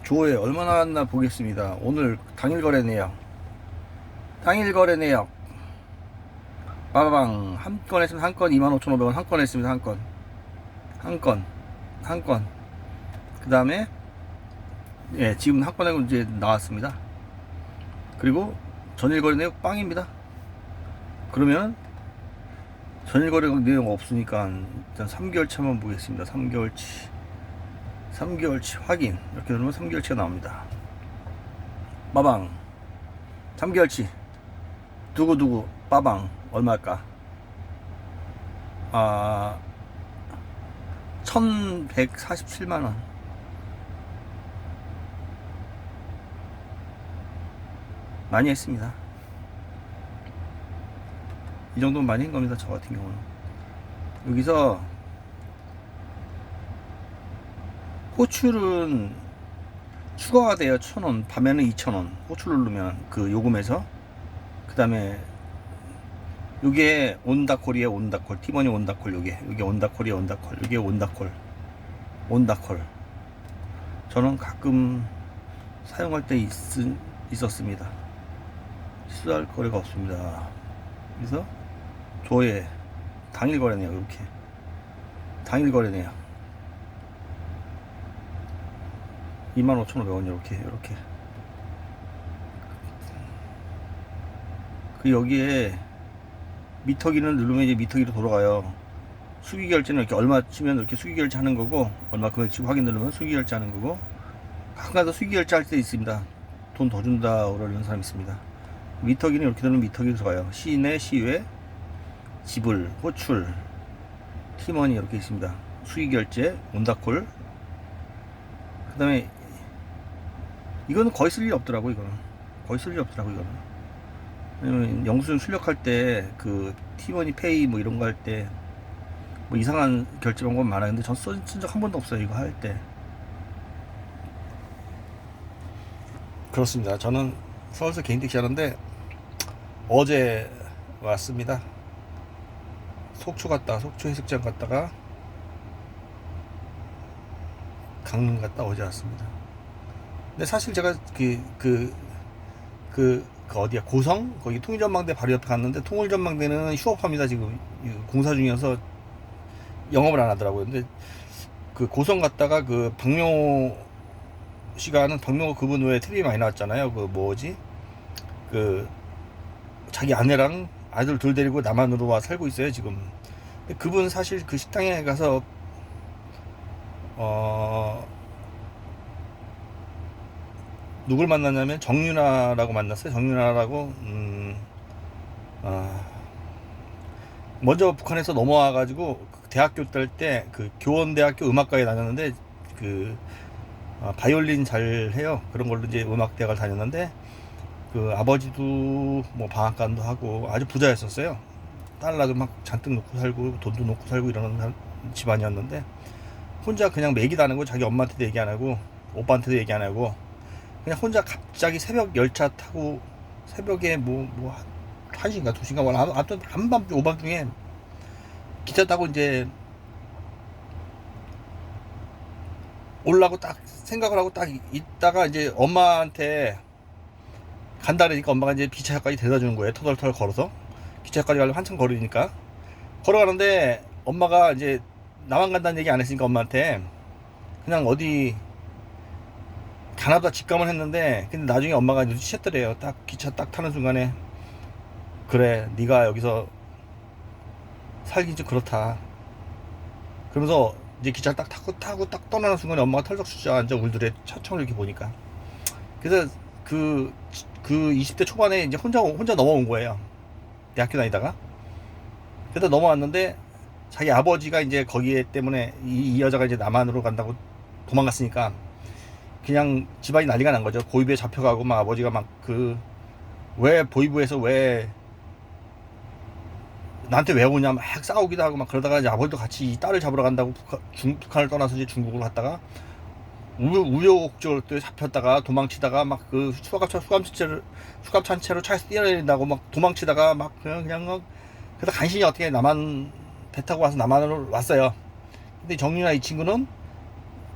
조회 얼마나 왔나 보겠습니다. 오늘 당일 거래 내역. 빠바방. 한 건 했으면 한 건 25,500원 한 건 했습니다. 한 건. 한 건. 한 건. 그 다음에, 예, 지금 한 건에 이제 나왔습니다. 그리고 전일 거래 내역 빵입니다. 그러면 전일 거래 내용 없으니까 일단 3개월 차만 보겠습니다. 3개월치 확인. 이렇게 누르면 3개월치가 나옵니다. 빠방. 3개월치. 두고두고 빠방. 얼마일까? 1147만원. 많이 했습니다. 이 정도면 많이 한 겁니다. 저 같은 경우는. 여기서 호출은 추가가 돼요. 1,000원. 밤에는 2,000원. 호출 누르면 그 요금에서. 그 다음에 요게 온다콜이에요. 온다콜. 티머니 온다콜. 요게 온다콜이에요. 온다콜. 요게 온다콜. 저는 가끔 사용할 때 있었습니다. 수수할 거래가 없습니다. 그래서 조회 당일 거래네요. 이렇게 당일 거래네요. 25,500원 이렇게 그 여기에 미터기를 누르면 이제 미터기로 돌아가요. 수기 결제는 이렇게 얼마 치면 이렇게 수기 결제하는 거고, 얼마 금액 치고 확인 누르면 수기 결제하는 거고, 가끔가다 수기 결제할 때 있습니다. 돈 더 준다 그러는 사람 있습니다. 미터기는 이렇게 되면 미터기로 들어가요. 시내, 시외, 지불, 호출, 티머니 이렇게 있습니다. 수기 결제, 온다콜. 그 다음에 이거는 거의 쓸 일 없더라고. 이거는 왜냐면 영수증 출력할 때 그 티머니 페이 뭐 이런 거 할 때 뭐 이상한 결제 방법 많아요. 근데 전 쓴 적 한 번도 없어요. 이거 할 때. 그렇습니다. 저는 서울서 개인 택시 하는데 어제 왔습니다. 속초 해수욕장 갔다가 강릉 갔다 어제 왔습니다. 근데 사실 제가 어디야, 고성? 거기 통일전망대 바로 옆에 갔는데, 통일전망대는 휴업합니다. 지금 공사 중이어서 영업을 안 하더라고요. 근데 그 고성 갔다가 그 박명호 씨가 하는, 박명호 그분 외에 텔레비 많이 나왔잖아요. 그 뭐지? 그 자기 아내랑 아들 둘 데리고 남한으로 와 살고 있어요 지금. 근데 그분 사실 그 식당에 가서 누굴 만났냐면 정윤아라고 만났어요. 정윤아라고. 먼저 북한에서 넘어와가지고 대학교 때 그 교원대학교 음악과에 다녔는데, 그 바이올린 잘 해요. 그런 걸로 이제 음악대학을 다녔는데, 그 아버지도 뭐 방앗간도 하고 아주 부자였었어요. 달러도 막 잔뜩 놓고 살고 돈도 놓고 살고 이러는 집안이었는데, 혼자 그냥 매기다는 거 자기 엄마한테도 얘기 안 하고 오빠한테도 얘기 안 하고 그냥 혼자 갑자기 새벽 열차 타고, 새벽에 뭐 1시인가 2시인가 뭐 아무튼 한밤 오밤중에 기차 타고 이제 올라고 딱 생각을 하고 딱 있다가 이제 엄마한테 간다 그러니까 엄마가 이제 기차역까지 데려다 주는 거예요. 터덜터덜 걸어서. 기차역까지 가려면 한참 거리니까 걸어가는데, 엄마가 이제 나만 간다는 얘기 안 했으니까 엄마한테 그냥 어디 가나보다 직감을 했는데, 근데 나중에 엄마가 눈치챘더래요. 딱 기차 딱 타는 순간에, 그래 네가 여기서 살긴 좀 그렇다 그러면서 이제 기차 딱 타고 딱 떠나는 순간에 엄마가 털썩 주저앉아 울더래. 차창을 이렇게 보니까. 그래서 그 20대 초반에 이제 혼자 넘어온 거예요. 대학교 다니다가. 그래서 넘어왔는데, 자기 아버지가 이제 거기에 때문에 이 여자가 이제 남한으로 간다고 도망갔으니까 그냥 집안이 난리가 난 거죠. 고위부에 잡혀가고 막 아버지가 막 왜 보이부에서 왜 나한테 왜 오냐 막 싸우기도 하고 막 그러다가 이제 아버지도 같이 이 딸을 잡으러 간다고 북한을 떠나서 이제 중국으로 갔다가 우여곡절 때 잡혔다가 도망치다가 막 그 수갑찬채로 차에서 뛰어내린다고 막 도망치다가 막 그냥 그래서 간신히 어떻게 배 타고 와서 남한으로 왔어요. 근데 정윤아 이 친구는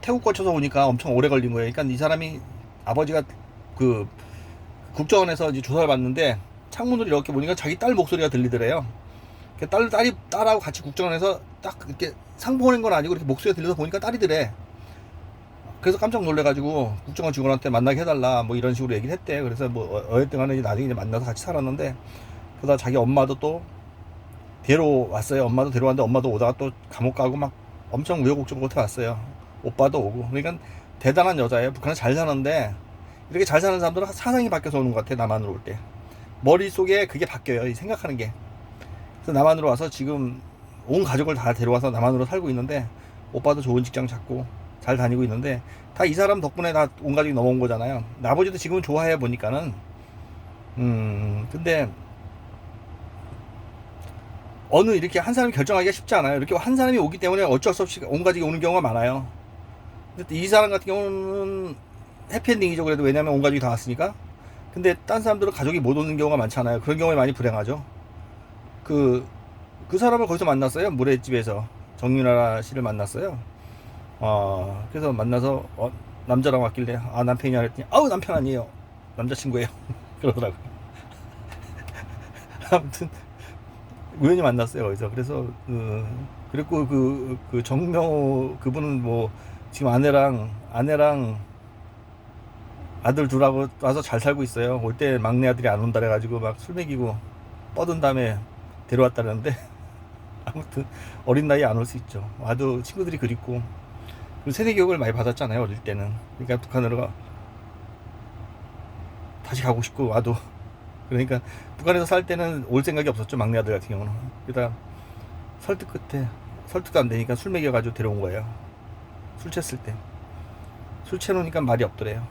태국 거쳐서 오니까 엄청 오래 걸린 거예요. 그러니까 이 사람이 아버지가 그 국정원에서 이제 조사를 받는데 창문으로 이렇게 보니까 자기 딸 목소리가 들리더래요. 딸하고 같이 국정원에서 딱 이렇게 상 보낸 건 아니고 이렇게 목소리가 들려서 보니까 딸이더래. 그래서 깜짝 놀래가지고 국정원 직원한테 만나게 해달라 뭐 이런 식으로 얘기를 했대. 그래서 뭐 어쨌든 간에 나중에 이제 만나서 같이 살았는데, 그러다 자기 엄마도 또 데려왔어요. 엄마도 데려왔는데 엄마도 오다가 또 감옥 가고 막 엄청 우여곡절 끝에 왔어요. 오빠도 오고. 그러니까 대단한 여자예요. 북한에 잘 사는데 이렇게 잘 사는 사람들은 사상이 바뀌어서 오는 것 같아. 남한으로 올 때 머릿속에 그게 바뀌어요, 이 생각하는 게. 그래서 남한으로 와서 지금 온 가족을 다 데려와서 남한으로 살고 있는데, 오빠도 좋은 직장 잡고 잘 다니고 있는데, 다 이 사람 덕분에 다 온 가족이 넘어온 거잖아요. 아버지도 지금은 좋아해 보니까는. 근데 어느 이렇게 한 사람이 결정하기가 쉽지 않아요. 이렇게 한 사람이 오기 때문에 어쩔 수 없이 온 가족이 오는 경우가 많아요. 근데 이 사람 같은 경우는 해피엔딩이죠. 그래도 왜냐면 온 가족이 다 왔으니까. 근데 딴 사람들은 가족이 못 오는 경우가 많잖아요. 그런 경우에 많이 불행하죠. 그 사람을 거기서 만났어요. 모래집에서 정윤아 씨를 만났어요. 그래서 만나서 남자랑 왔길래 남편이냐 그랬더니 아우 남편 아니에요, 남자친구예요. 그러더라고요. 아무튼 우연히 만났어요 거기서. 그래서 그리고 그 정명호 그분은 뭐 지금 아내랑 아들 둘하고 와서 잘 살고 있어요. 올 때 막내 아들이 안 온다 그래가지고 막 술 먹이고 뻗은 다음에 데려왔다는데 아무튼 어린 나이에 안 올 수 있죠. 와도 친구들이 그립고, 그리고 세대 교육을 많이 받았잖아요 어릴 때는. 그러니까 북한으로 다시 가고 싶고 와도. 그러니까 북한에서 살 때는 올 생각이 없었죠, 막내 아들 같은 경우는. 그러다 설득 끝에 설득도 안 되니까 술 먹여가지고 데려온 거예요. 술 챘을 때. 술 채놓으니까 말이 없더래요.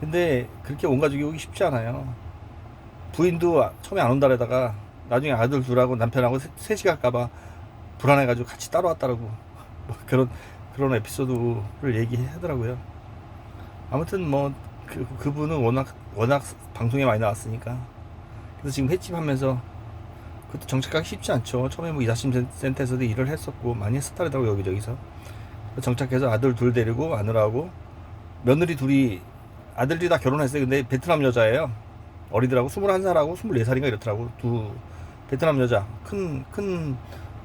근데 그렇게 온 가족이 오기 쉽지 않아요. 부인도 처음에 안 온다래다가 나중에 아들 둘하고 남편하고 셋이 갈까봐 불안해가지고 같이 따라왔다라고 뭐 그런 에피소드를 얘기하더라고요. 아무튼 뭐 그분은 워낙 방송에 많이 나왔으니까. 그래서 지금 횟집 하면서 그것도 정착하기 쉽지 않죠. 처음에 뭐 이사심 센터에서도 일을 했었고 많이 했었다더라고 여기저기서. 정착해서 아들 둘 데리고 마누라하고 며느리 둘이, 아들들이 다 결혼했어요. 근데 베트남 여자예요. 어리더라고. 21살하고 24살인가 이렇더라고. 두 베트남 여자. 큰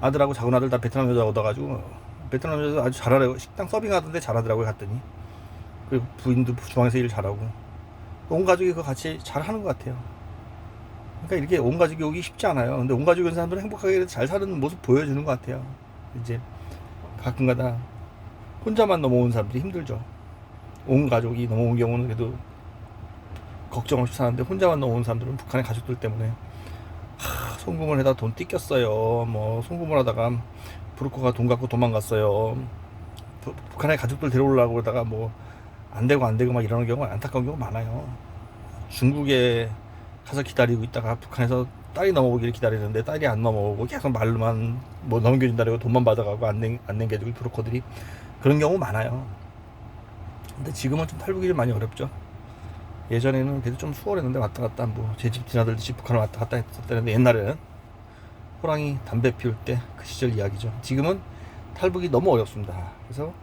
아들하고 작은 아들 다 베트남 여자 얻어가지고 베트남 여자 아주 잘하더라고. 식당 서빙하던데 잘하더라고요 갔더니. 그리고 부인도 주방에서 일 잘하고. 온 가족이 그거 같이 잘하는 것 같아요. 그러니까 이렇게 온 가족이 오기 쉽지 않아요. 근데 온 가족이 온 사람들은 행복하게 잘 사는 모습 보여주는 것 같아요. 이제 가끔가다 혼자만 넘어온 사람들이 힘들죠. 온 가족이 넘어온 경우는 그래도 걱정 없이 사는데, 혼자만 넘어온 사람들은 북한의 가족들 때문에 송금을 해다 돈 뜯겼어요. 뭐 송금을 하다가 브로커가 돈 갖고 도망갔어요. 북한의 가족들 데려오려고 그러다가 뭐 안 되고 막 이러는 경우가, 안타까운 경우가 많아요. 중국에 가서 기다리고 있다가 북한에서 딸이 넘어오기를 기다리는데 딸이 안 넘어오고 계속 말로만 뭐 넘겨준다고 돈만 받아가고 안 남겨주고 브로커들이, 그런 경우 많아요. 근데 지금은 좀 탈북이 좀 많이 어렵죠. 예전에는 그래도 좀 수월했는데 왔다 갔다 뭐 제 집 지나들듯이 북한을 왔다 갔다 했었다는데, 옛날에는 호랑이 담배 피울 때 그 시절 이야기죠. 지금은 탈북이 너무 어렵습니다. 그래서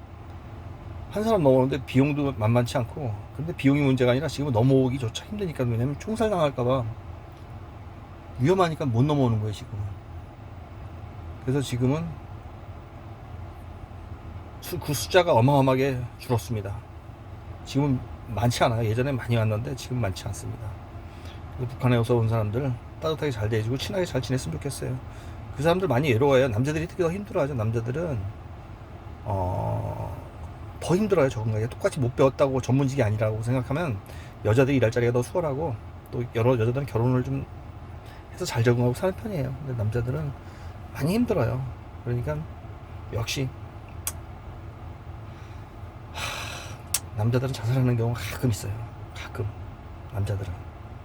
한 사람 넘어오는데 비용도 만만치 않고, 근데 비용이 문제가 아니라 지금은 넘어오기조차 힘드니까. 왜냐면 총살 당할까봐 위험하니까 못 넘어오는 거예요 지금은. 그래서 지금은 그 숫자가 어마어마하게 줄었습니다. 지금 많지 않아요. 예전에 많이 왔는데 지금 많지 않습니다. 북한에 어서 온 사람들 따뜻하게 잘 대해주고 친하게 잘 지냈으면 좋겠어요. 그 사람들 많이 외로워요. 남자들이 특히 더 힘들어하죠. 남자들은 더 힘들어요. 적응하기가. 똑같이 못 배웠다고 전문직이 아니라고 생각하면 여자들이 일할 자리가 더 수월하고, 또 여러 여자들은 결혼을 좀 해서 잘 적응하고 사는 편이에요. 근데 남자들은 많이 힘들어요. 그러니까 역시 남자들은 자살하는 경우가 가끔 있어요. 가끔. 남자들은.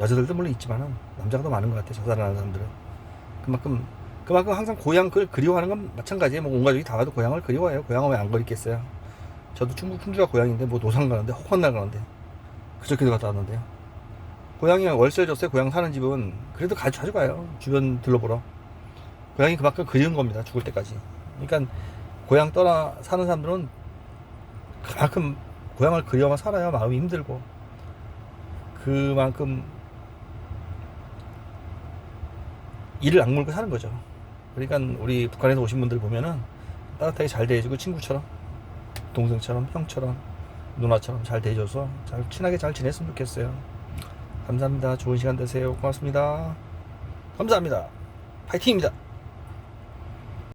여자들도 물론 있지만은 남자가 더 많은 것 같아요. 자살하는 사람들은. 그만큼 항상 고향을 그리워하는 건 마찬가지예요. 뭐 온 가족이 다 와도 고향을 그리워해요. 고향을 왜 안 그립겠어요. 저도 충북 풍주가 고향인데 뭐 노상 가는데 혹한날 가는데 그저께도 갔다 왔는데요. 고향에 월세 줬어요. 고향 사는 집은 그래도 자주 가요. 주변 둘러보러. 고향이 그만큼 그리운 겁니다. 죽을 때까지. 그러니까 고향 떠나 사는 사람들은 그만큼 고향을 그리워만 살아야 마음이 힘들고, 그만큼 이를 악물고 사는 거죠. 그러니까 우리 북한에서 오신 분들 보면은 따뜻하게 잘 대해주고, 친구처럼, 동생처럼, 형처럼, 누나처럼 잘 대해줘서 잘 친하게 잘 지냈으면 좋겠어요. 감사합니다. 좋은 시간 되세요. 고맙습니다. 감사합니다. 파이팅입니다.